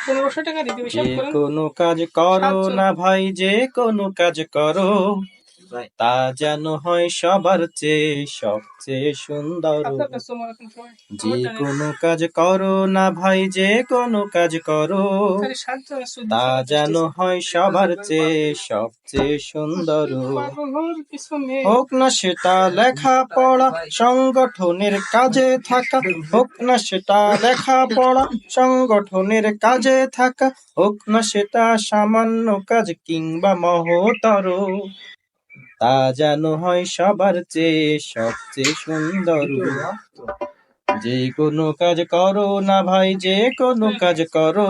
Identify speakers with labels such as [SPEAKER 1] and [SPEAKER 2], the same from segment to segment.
[SPEAKER 1] 1500 টাকা দিতে
[SPEAKER 2] যে
[SPEAKER 1] হিসাব করেন।
[SPEAKER 2] কোনো কাজ করো
[SPEAKER 1] 7 জন।
[SPEAKER 2] না ভাই, যে কোনো কাজ করো, তা যেন হয় সবার চেয়ে সবচেয়ে সুন্দর।
[SPEAKER 1] আপনার কাস্টমার এখন সবাই
[SPEAKER 2] যে
[SPEAKER 1] আমারটা নেন।
[SPEAKER 2] কোনো কাজ করো না ভাই, যে কোনো কাজ করো,
[SPEAKER 1] তাহলে 7 জন
[SPEAKER 2] তা
[SPEAKER 1] 1450
[SPEAKER 2] যেন
[SPEAKER 1] টাকা।
[SPEAKER 2] হয় সবার চেয়ে সবচেয়ে সুন্দর।
[SPEAKER 1] পাগল পিছনে।
[SPEAKER 2] হোক না সেটা লেখাপড়া, সংগঠনের কাজে থাকা, হোক না সেটা লেখাপড়া, সংগঠনের কাজে থাকা, হোক না সেটা সামান্য কাজ কিংবা মহতর, তা যেন হয় সবার চেয়ে সবচেয়ে সুন্দর। যে কোনো কাজ করো না ভাই, যে কোনো কাজ করো,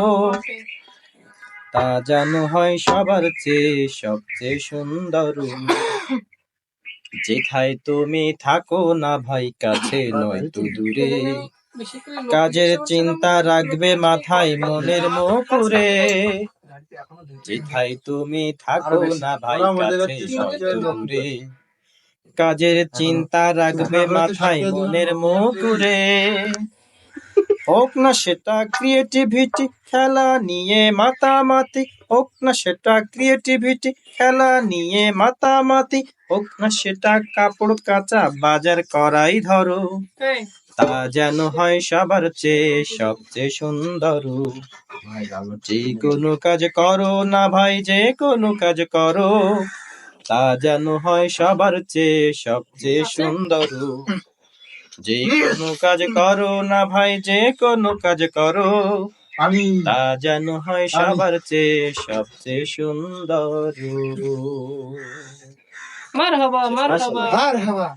[SPEAKER 2] তা যেন হয় সবার চেয়ে সবচেয়ে সুন্দর। যেথায় তুমি থাকো না ভাই, কাছে নয়তো দূরে, কাজের চিন্তা রাখবে মাথায় মনের মুকুরে। যেথায় তুমি থাকো না ভাই, কাছে নয়তো দূরে, কাজের চিন্তা রাখবে মাথায় মনের মুকুরে। হোক না সেটা ক্রিয়েটিভিটি, খেলা নিয়ে মাতামাতি, হোক না সেটা ক্রিয়েটিভিটি, খেলা নিয়ে মাতামাতি, হোক না সেটা কাপড় কাচা, বাজার করাই ধরো, তা যেন হয় সবার চেয়ে সবচেয়ে সুন্দর। যে কোনো কাজ করো না ভাই, যে কোনো কাজ করো, তা যেন হয় সবার চেয়ে সবচেয়ে সুন্দর। যে কোনো কাজ করো না ভাই, যে কোনো কাজ করো, তা যেন হয় সবার চেয়ে সবচেয়ে সুন্দর।
[SPEAKER 1] মারহাবা মারহাবা।